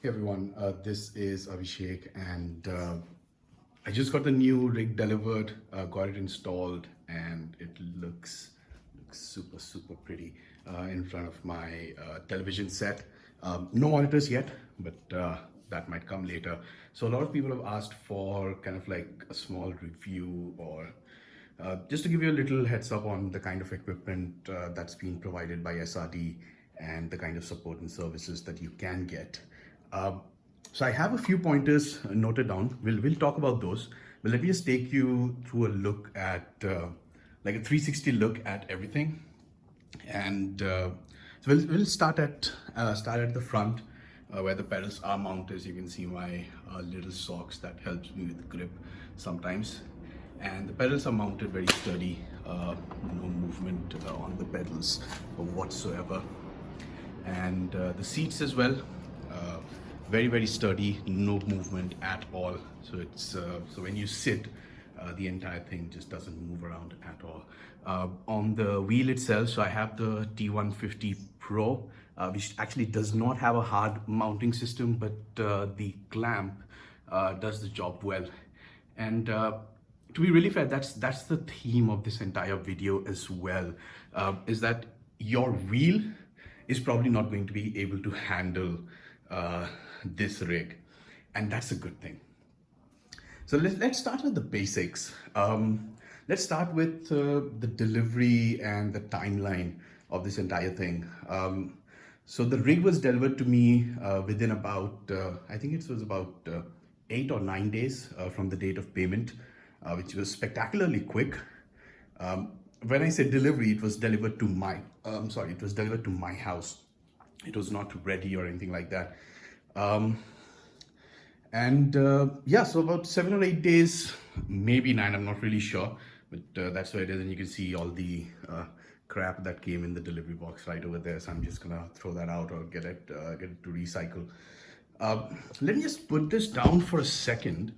Hey everyone, this is Abhishek, and I just got the new rig delivered, got it installed, and it looks super pretty in front of my television set. No monitors yet, but that might come later. So a lot of people have asked for kind of like a small review or just to give you a little heads up on the kind of equipment that's been provided by SRD and the kind of support and services that you can get. Um, so I have a few pointers noted down. We'll talk about those, but let me just take you through a look at like a 360 look at everything. And so we'll start at the front where the pedals are mounted. You can see my little socks that helps me with grip sometimes, and the pedals are mounted very sturdy. No movement on the pedals whatsoever, and the seats as well, very sturdy, no movement at all. So it's so when you sit, the entire thing just doesn't move around at all. On the wheel itself, so I have the T150 Pro, which actually does not have a hard mounting system, but the clamp does the job well. And to be really fair, that's the theme of this entire video as well, is that your wheel is probably not going to be able to handle this rig, and that's a good thing. So let's start with the basics. Let's start with the delivery and the timeline of this entire thing. So the rig was delivered to me within about, I think it was about 8 or 9 days from the date of payment, which was spectacularly quick. When I say delivery, it was delivered to my, it was delivered to my house. It was not ready or anything like that. Yeah, so about 7 or 8 days, maybe 9, I'm not really sure, but that's where it is. And you can see all the crap that came in the delivery box right over there. So I'm just gonna throw that out or get it to recycle. Let me just put this down for a second,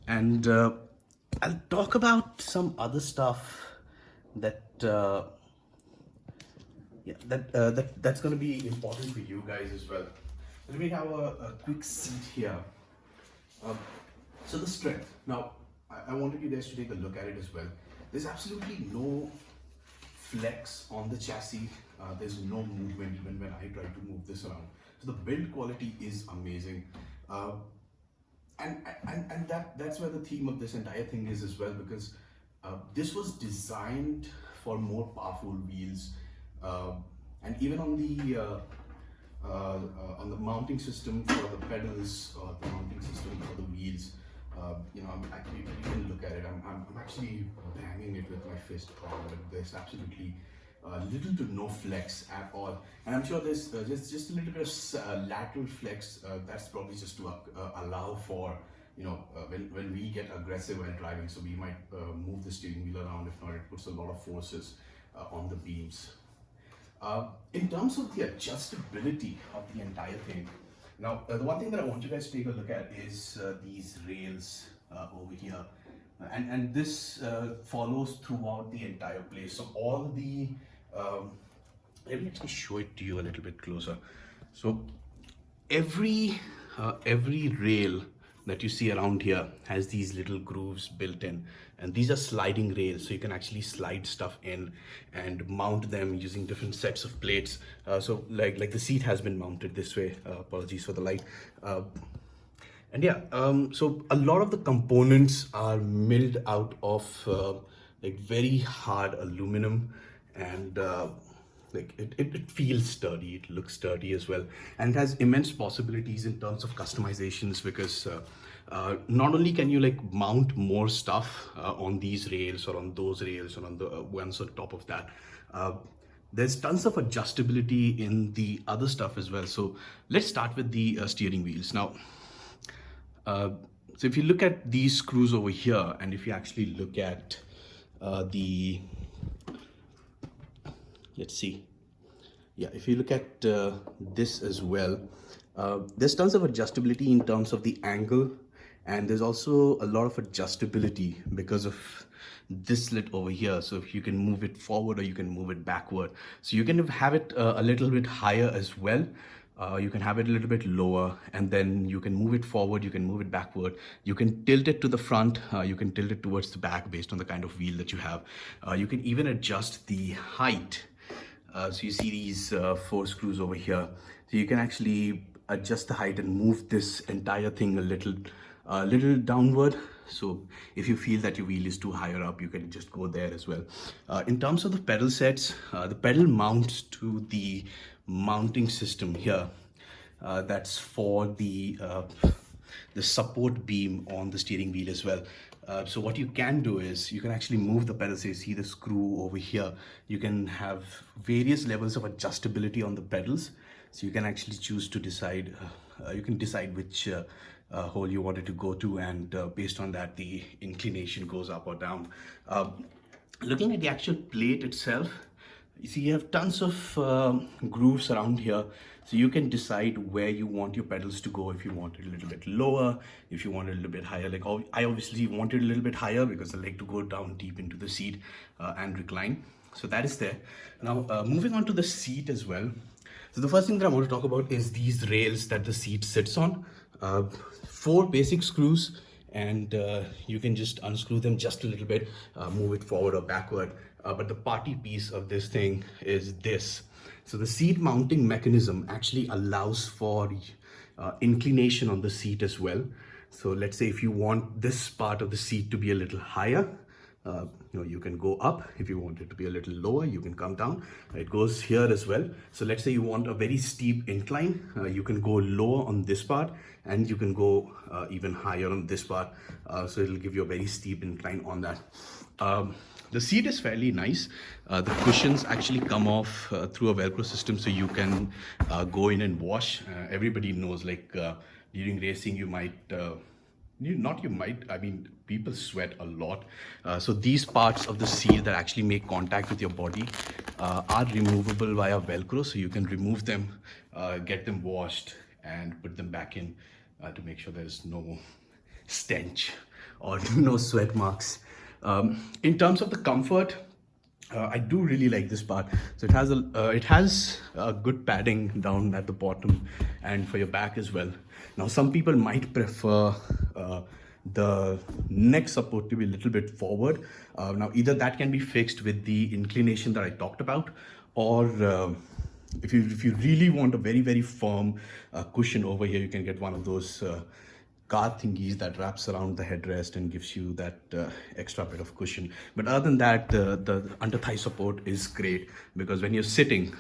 and I'll talk about some other stuff that that's going to be important for you guys as well. Let me have a quick seat here. So the strength. Now, I wanted you guys to take a look at it as well. There's absolutely no flex on the chassis. There's no movement even when I try to move this around. So the build quality is amazing. And that's where the theme of this entire thing is as well, because this was designed for more powerful wheels, and even on the mounting system for the pedals, or the mounting system for the wheels. I'm actually, you can look at it. I'm actually banging it with my fist on it. There's absolutely little to no flex at all, and I'm sure there's just a little bit of lateral flex. That's probably just to allow for when we get aggressive while driving, so we might move the steering wheel around. If not, it puts a lot of forces on the beams. In terms of the adjustability of the entire thing, now the one thing that I want you guys to take a look at is these rails over here, and this follows throughout the entire place. So all the let me actually show it to you a little bit closer. So every rail that you see around here has these little grooves built in, and these are sliding rails, so you can actually slide stuff in and mount them using different sets of plates. So like the seat has been mounted this way. Apologies for the light. And yeah, so a lot of the components are milled out of like very hard aluminum, and like it feels sturdy, it looks sturdy as well, and it has immense possibilities in terms of customizations, because not only can you like mount more stuff on these rails or on those rails or on the ones on top of that, there's tons of adjustability in the other stuff as well. So let's start with the steering wheels now. So if you look at these screws over here, and if you actually look at let's see, yeah, if you look at this as well, there's tons of adjustability in terms of the angle, and there's also a lot of adjustability because of this slit over here. So if you can move it forward or you can move it backward, so you can have it a little bit higher as well. You can have it a little bit lower, and then you can move it forward, you can move it backward, you can tilt it to the front, you can tilt it towards the back based on the kind of wheel that you have. You can even adjust the height. So you see these 4 screws over here. So you can actually adjust the height and move this entire thing a little downward. So if you feel that your wheel is too higher up, you can just go there as well. In terms of the pedal sets, the pedal mounts to the mounting system here. That's for the support beam on the steering wheel as well. So what you can do is you can actually move the pedals. So you see the screw over here. You can have various levels of adjustability on the pedals. So you can actually choose to decide, you can decide which hole you want it to go to, and based on that, the inclination goes up or down. Looking at the actual plate itself, you see you have tons of grooves around here, so you can decide where you want your pedals to go. If you want it a little bit lower, if you want it a little bit higher. Like I obviously want it a little bit higher because I like to go down deep into the seat and recline. So that is there. Now moving on to the seat as well. So the first thing that I want to talk about is these rails that the seat sits on. 4 basic screws, and you can just unscrew them just a little bit, move it forward or backward. But the party piece of this thing is this. So the seat mounting mechanism actually allows for inclination on the seat as well. So let's say if you want this part of the seat to be a little higher, you can go up. If you want it to be a little lower, you can come down. It goes here as well. So let's say you want a very steep incline, you can go lower on this part, and you can go even higher on this part. So it'll give you a very steep incline on that. The seat is fairly nice. The cushions actually come off through a Velcro system, so you can go in and wash. Everybody knows, like during racing, I mean, people sweat a lot. So these parts of the seat that actually make contact with your body are removable via Velcro. So you can remove them, get them washed, and put them back in to make sure there's no stench or no sweat marks. In terms of the comfort, I do really like this part. So it has a good padding down at the bottom and for your back as well. Now some people might prefer the neck support to be a little bit forward. Now either that can be fixed with the inclination that I talked about, or if you really want a very, very firm cushion over here, you can get one of those guard thingies that wraps around the headrest and gives you that extra bit of cushion. But other than that, the under thigh support is great, because when you're sitting,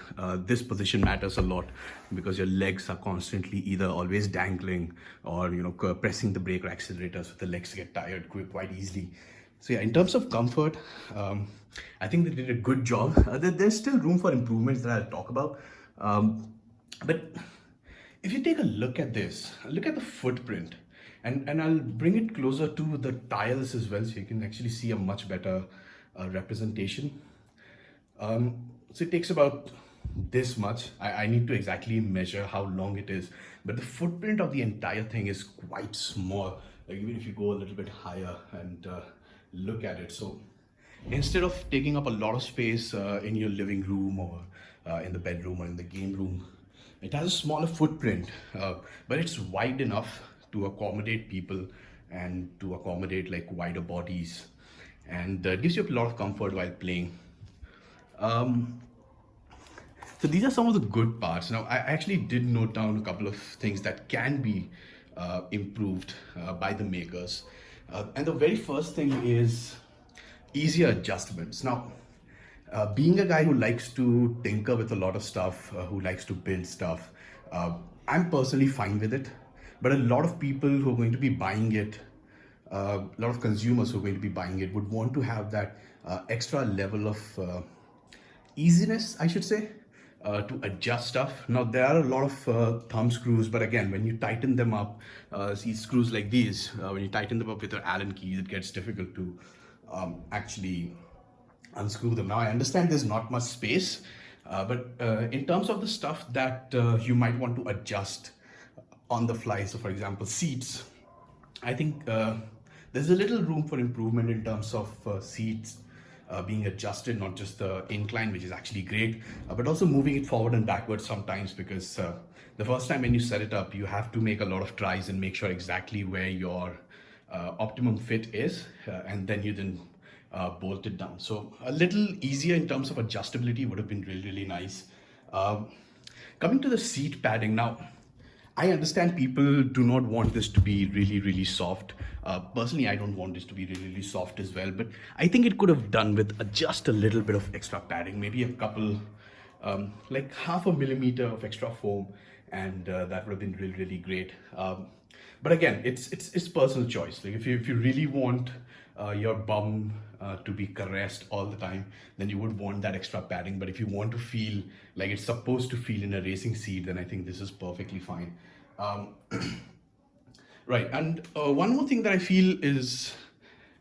this position matters a lot, because your legs are constantly either always dangling or pressing the brake or accelerator, so the legs get tired quite easily. So yeah, in terms of comfort, I think they did a good job. There's still room for improvements that I'll talk about. But if you take a look at this, look at the footprint, and I'll bring it closer to the tiles as well, so you can actually see a much better representation. So it takes about this much. I need to exactly measure how long it is, but the footprint of the entire thing is quite small. Like even if you go a little bit higher and look at it, so instead of taking up a lot of space in your living room or in the bedroom or in the game room, it has a smaller footprint, but it's wide enough to accommodate people and to accommodate like wider bodies, and it gives you a lot of comfort while playing. So these are some of the good parts. Now I actually did note down a couple of things that can be improved by the makers, and the very first thing is easier adjustments. Now being a guy who likes to tinker with a lot of stuff, who likes to build stuff, I'm personally fine with it. But a lot of people who are going to be buying it, a lot of consumers who are going to be buying it, would want to have that extra level of easiness, I should say, to adjust stuff. Now there are a lot of thumb screws, but again, when you tighten them up, see screws like these, when you tighten them up with your Allen keys, it gets difficult to actually unscrew them. Now I understand there's not much space, but in terms of the stuff that you might want to adjust on the fly, so for example seats, I think there's a little room for improvement in terms of seats. being adjusted, not just the incline, which is actually great, but also moving it forward and backwards sometimes, because the first time when you set it up, you have to make a lot of tries and make sure exactly where your optimum fit is, and then you then bolt it down. So a little easier in terms of adjustability would have been really, really nice. Um, Coming to the seat padding now, I understand people do not want this to be really, really soft. Personally, I don't want this to be really, really soft as well, but I think it could have done with just a little bit of extra padding, maybe a couple, like half a millimeter of extra foam, and that would have been really, really great. But again, it's personal choice. Like if you really want your bum to be caressed all the time, then you would want that extra padding. But if you want to feel like it's supposed to feel in a racing seat, then I think this is perfectly fine. Um, right, and one more thing that I feel is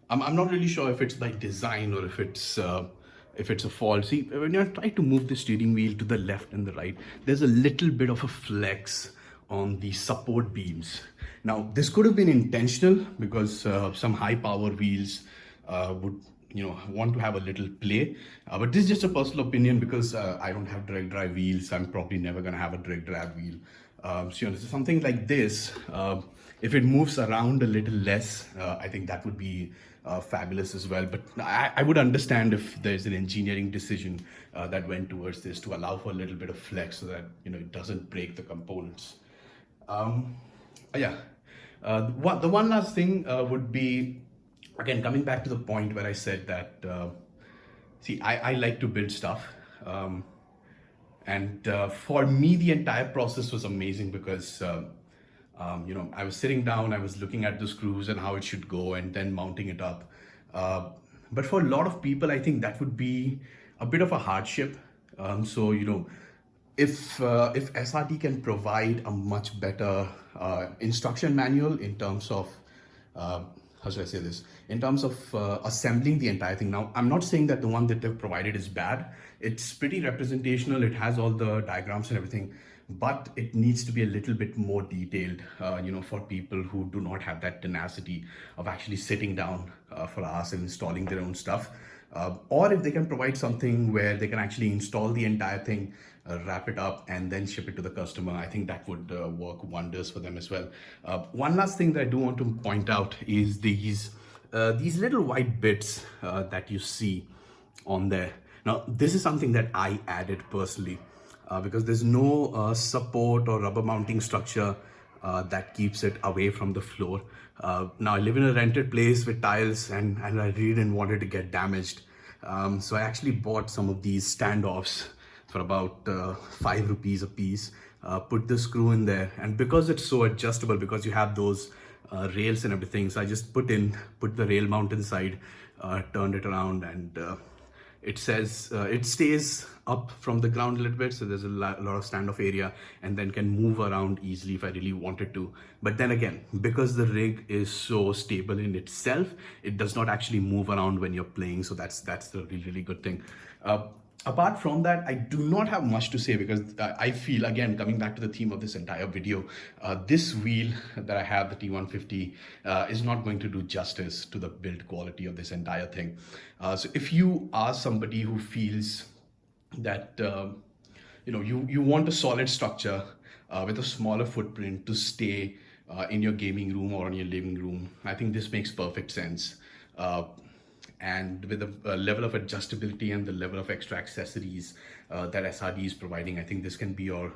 I'm not really sure if it's by design or if it's a fault. See, when you're trying to move the steering wheel to the left and the right, there's a little bit of a flex on the support beams. Now, this could have been intentional because some high power wheels would want to have a little play, but this is just a personal opinion because I don't have direct drive wheels. I'm probably never going to have a direct drive wheel. So something like this, if it moves around a little less, I think that would be fabulous as well. But I would understand if there's an engineering decision that went towards this to allow for a little bit of flex so that it doesn't break the components. Yeah. The one last thing would be, again, coming back to the point where I said that, see, I like to build stuff. And for me, the entire process was amazing because, I was sitting down, I was looking at the screws and how it should go and then mounting it up. But for a lot of people, I think that would be a bit of a hardship. So, if SRD can provide a much better instruction manual in terms of how should I say this? In terms of assembling the entire thing. Now, I'm not saying that the one that they've provided is bad. It's pretty representational. It has all the diagrams and everything, but it needs to be a little bit more detailed, for people who do not have that tenacity of actually sitting down for hours and installing their own stuff. Or if they can provide something where they can actually install the entire thing, wrap it up, and then ship it to the customer, I think that would work wonders for them as well. One last thing that I do want to point out is these little white bits that you see on there. Now, this is something that I added personally because there's no support or rubber mounting structure that keeps it away from the floor. Now, I live in a rented place with tiles and I really didn't want it to get damaged. So I actually bought some of these standoffs for about 5 rupees a piece, put the screw in there. And because it's so adjustable, because you have those rails and everything, so I just put the rail mount inside, turned it around, and it says it stays up from the ground a little bit, so there's a lot of standoff area and then can move around easily if I really wanted to. But then again, because the rig is so stable in itself, it does not actually move around when you're playing, so that's the really, really good thing. Apart from that, I do not have much to say because I feel, again, coming back to the theme of this entire video, this wheel that I have, the T150, is not going to do justice to the build quality of this entire thing. So if you are somebody who feels that you want a solid structure with a smaller footprint to stay in your gaming room or in your living room, I think this makes perfect sense. And with the level of adjustability and the level of extra accessories that SRD is providing, I think this can be your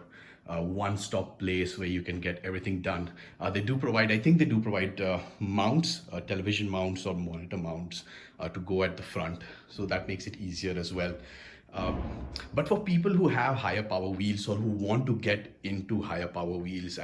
one-stop place where you can get everything done. They do provide mounts, television mounts or monitor mounts to go at the front, so that makes it easier as well. But for people who have higher power wheels or who want to get into higher power wheels